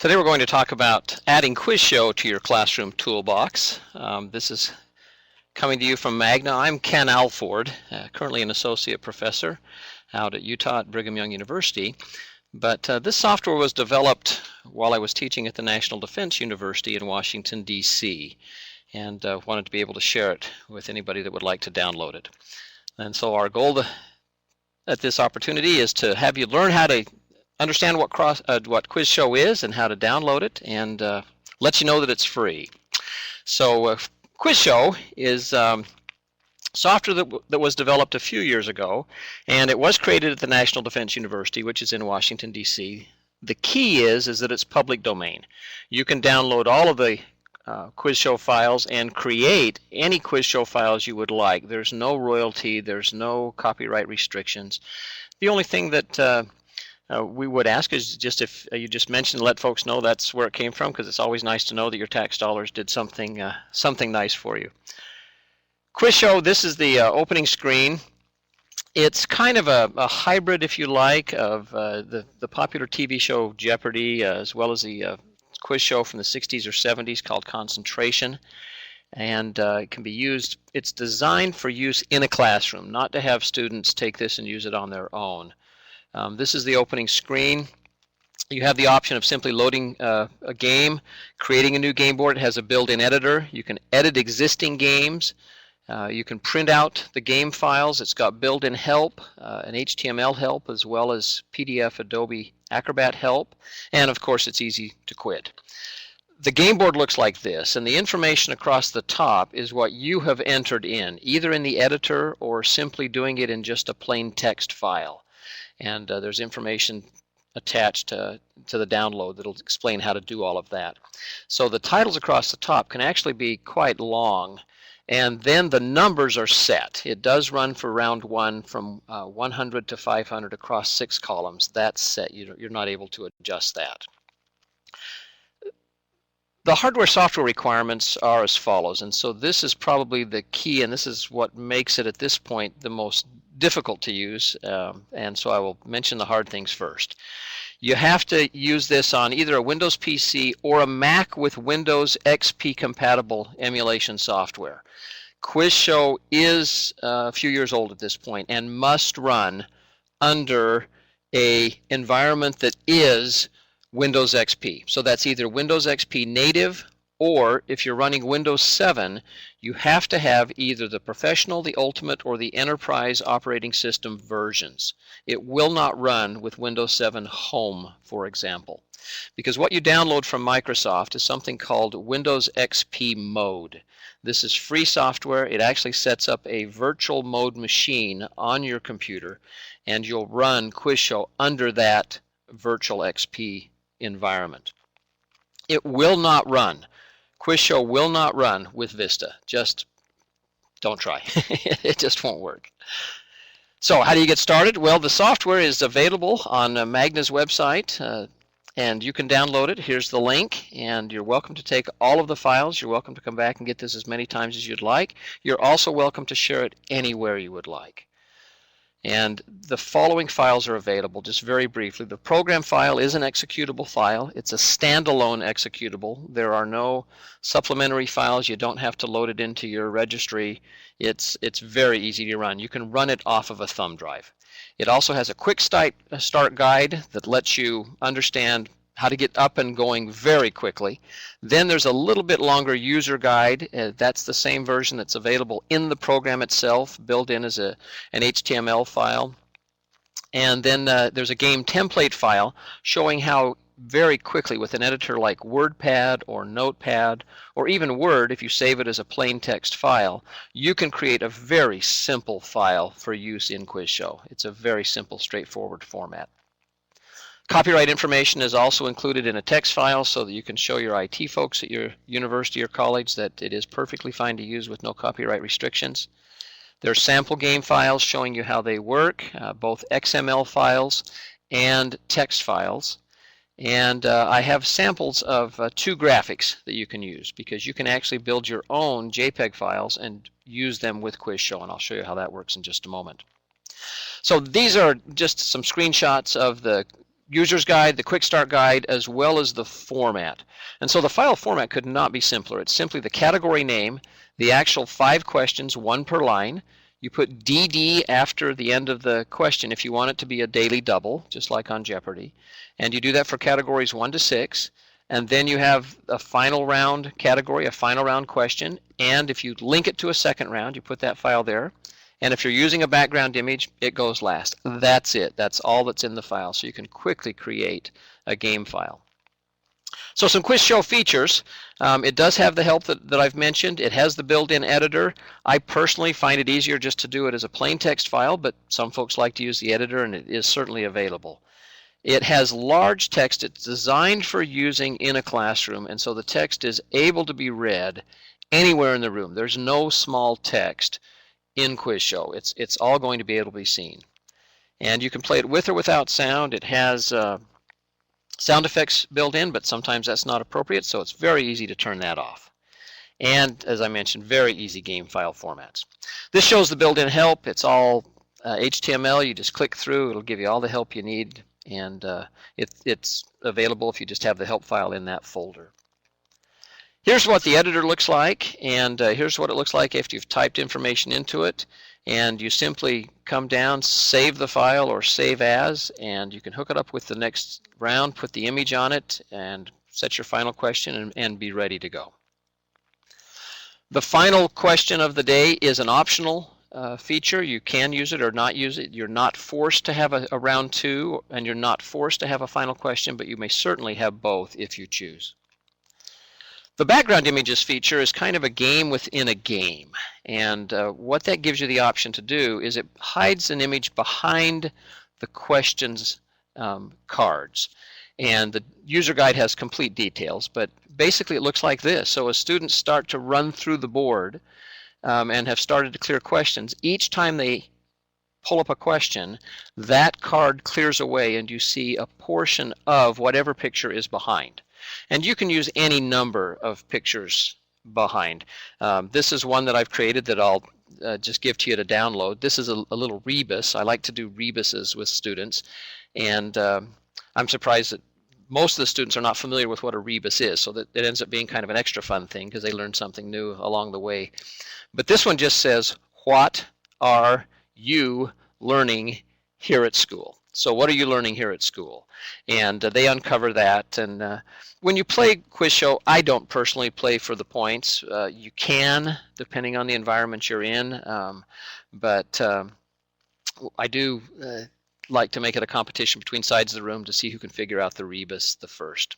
Today we're going to talk about adding QuizShow to your classroom toolbox. This is coming to you from Magna. I'm Ken Alford, currently an associate professor out at Utah at Brigham Young University. But this software was developed while I was teaching at the National Defense University in Washington, D.C. and wanted to be able to share it with anybody that would like to download it. And so our goal at this opportunity is to have you learn how to understand what QuizShow is and how to download it, and let you know that it's free. So QuizShow is software that was developed a few years ago, and it was created at the National Defense University, which is in Washington, D.C. The key is that it's public domain. You can download all of the QuizShow files and create any QuizShow files you would like. There's no royalty, there's no copyright restrictions. The only thing that we would ask is just if you just mention, let folks know that's where it came from, because it's always nice to know that your tax dollars did something nice for you. QuizShow, this is the opening screen. It's kind of a hybrid, if you like, of the popular TV show Jeopardy, as well as the quiz show from the 60s or 70s called Concentration. And it can be used, it's designed for use in a classroom, not to have students take this and use it on their own. This is the opening screen. You have the option of simply loading a game, creating a new game board. It has a built-in editor. You can edit existing games. You can print out the game files. It's got built-in help, an HTML help, as well as PDF Adobe Acrobat help. And of course, it's easy to quit. The game board looks like this, and the information across the top is what you have entered in, either in the editor or simply doing it in just a plain text file. And there's information attached to the download that'll explain how to do all of that. So the titles across the top can actually be quite long, and then the numbers are set. It does run for round one from 100 to 500 across 6 columns. That's set. You're not able to adjust that. The hardware software requirements are as follows, and so this is probably the key, and this is what makes it at this point the most difficult to use, and so I will mention the hard things first. You have to use this on either a Windows PC or a Mac with Windows XP compatible emulation software. QuizShow is a few years old at this point and must run under an environment that is Windows XP. So that's either Windows XP native, or if you're running Windows 7, you have to have either the Professional, the Ultimate, or the Enterprise operating system versions. It will not run with Windows 7 Home, for example, because what you download from Microsoft is something called Windows XP Mode. This is free software. It actually sets up a virtual mode machine on your computer, and you'll run QuizShow under that virtual XP environment. It will not run. QuizShow will not run with Vista. Just don't try. It just won't work. So how do you get started? Well, the software is available on Magna's website, and you can download it. Here's the link, and you're welcome to take all of the files. You're welcome to come back and get this as many times as you'd like. You're also welcome to share it anywhere you would like. And the following files are available, just very briefly. The program file is an executable file. It's a standalone executable. There are no supplementary files. You don't have to load it into your registry. It's very easy to run. You can run it off of a thumb drive. It also has a quick start guide that lets you understand how to get up and going very quickly. Then there's a little bit longer user guide. That's the same version that's available in the program itself, built in as an HTML file. And then there's a game template file showing how very quickly with an editor like WordPad or Notepad, or even Word, if you save it as a plain text file, you can create a very simple file for use in QuizShow. It's a very simple, straightforward format. Copyright information is also included in a text file so that you can show your IT folks at your university or college that it is perfectly fine to use with no copyright restrictions. There are sample game files showing you how they work, both XML files and text files. And I have samples of 2 graphics that you can use, because you can actually build your own JPEG files and use them with QuizShow, and I'll show you how that works in just a moment. So these are just some screenshots of the user's guide, the quick start guide, as well as the format. And so the file format could not be simpler. It's simply the category name, the actual 5 questions, 1 per line. You put DD after the end of the question if you want it to be a daily double, just like on Jeopardy. And you do that for categories 1 to 6. And then you have a final round category, a final round question. And if you link it to a second round, you put that file there. And if you're using a background image, it goes last. That's it. That's all that's in the file. So you can quickly create a game file. So some QuizShow features. It does have the help that I've mentioned. It has the built-in editor. I personally find it easier just to do it as a plain text file, but some folks like to use the editor, and it is certainly available. It has large text. It's designed for using in a classroom, and so the text is able to be read anywhere in the room. There's no small text in QuizShow. It's all going to be able to be seen. And you can play it with or without sound. It has sound effects built in, but sometimes that's not appropriate, so it's very easy to turn that off. And as I mentioned, very easy game file formats. This shows the built-in help. It's all HTML. You just click through. It'll give you all the help you need, and it's available if you just have the help file in that folder. Here's what the editor looks like, and here's what it looks like after you've typed information into it. And you simply come down, save the file or save as, and you can hook it up with the next round, put the image on it, and set your final question and be ready to go. The final question of the day is an optional feature. You can use it or not use it. You're not forced to have a round 2, and you're not forced to have a final question, but you may certainly have both if you choose. The background images feature is kind of a game within a game, and what that gives you the option to do is it hides an image behind the questions cards, and the user guide has complete details, but basically it looks like this. So as students start to run through the board and have started to clear questions, each time they pull up a question, that card clears away and you see a portion of whatever picture is behind. And you can use any number of pictures behind. This is one that I've created that I'll just give to you to download. This is a little rebus. I like to do rebuses with students, and I'm surprised that most of the students are not familiar with what a rebus is, so that it ends up being kind of an extra fun thing because they learn something new along the way. But this one just says, what are you learning here at school? So what are you learning here at school? And they uncover that. And when you play QuizShow, I don't personally play for the points. You can, depending on the environment you're in. But I do like to make it a competition between sides of the room to see who can figure out the rebus the first.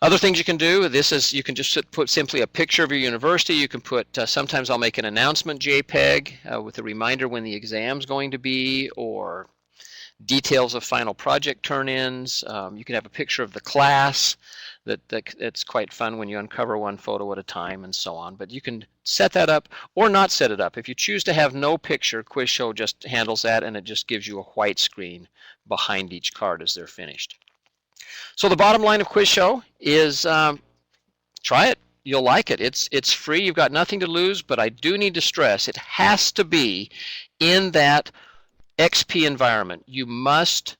Other things you can do, this is, you can just put simply a picture of your university. You can put, sometimes I'll make an announcement JPEG with a reminder when the exam's going to be, or details of final project turn-ins. You can have a picture of the class. It's quite fun when you uncover one photo at a time and so on. But you can set that up or not set it up. If you choose to have no picture, QuizShow just handles that, and it just gives you a white screen behind each card as they're finished. So the bottom line of QuizShow is try it. You'll like it. It's free. You've got nothing to lose, but I do need to stress it has to be in that XP environment. You must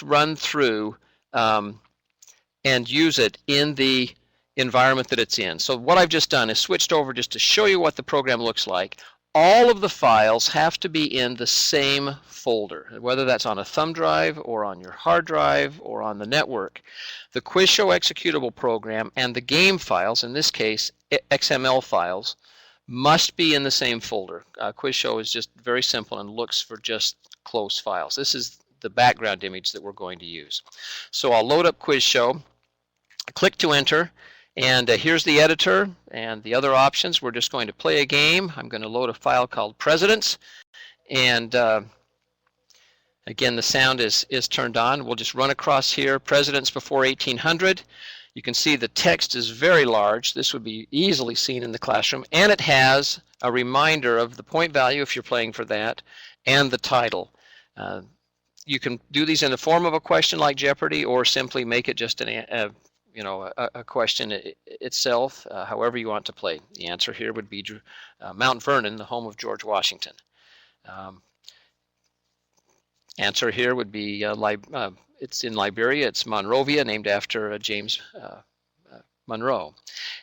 run through and use it in the environment that it's in. So what I've just done is switched over just to show you what the program looks like. All of the files have to be in the same folder, whether that's on a thumb drive or on your hard drive or on the network. The QuizShow executable program and the game files, in this case XML files, must be in the same folder. QuizShow is just very simple and looks for just close files. This is the background image that we're going to use. So I'll load up QuizShow, click to enter, and here's the editor and the other options. We're just going to play a game. I'm going to load a file called Presidents, and again the sound is turned on. We'll just run across here, Presidents before 1800. You can see the text is very large. This would be easily seen in the classroom, and it has a reminder of the point value if you're playing for that, and the title. You can do these in the form of a question like Jeopardy, or simply make it just a question itself, however you want to play. The answer here would be Mount Vernon, the home of George Washington. Answer here would be, it's in Liberia. It's Monrovia, named after James Monroe.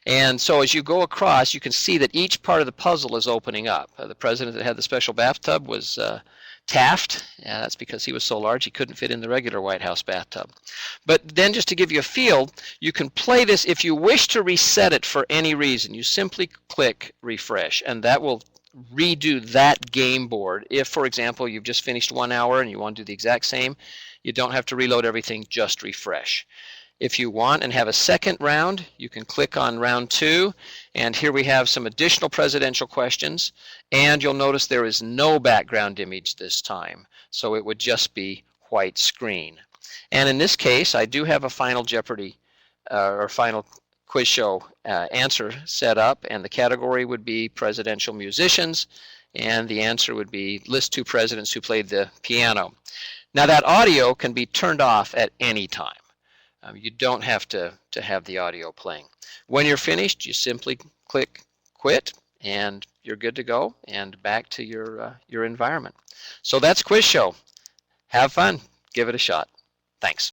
And so as you go across, you can see that each part of the puzzle is opening up. The president that had the special bathtub was Taft. That's because he was so large he couldn't fit in the regular White House bathtub. But then, just to give you a feel, you can play this. If you wish to reset it for any reason, you simply click refresh, and that will redo that game board. If, for example, you've just finished 1 hour and you want to do the exact same, you don't have to reload everything, just refresh. If you want and have a second round, you can click on round 2, and here we have some additional presidential questions, and you'll notice there is no background image this time, so it would just be white screen. And in this case, I do have a Final Jeopardy or Final Quiz Show answer set up, and the category would be presidential musicians, and the answer would be list 2 presidents who played the piano. Now that audio can be turned off at any time. You don't have to have the audio playing. When you're finished, you simply click quit, and you're good to go and back to your environment. So that's Quiz Show. Have fun. Give it a shot. Thanks.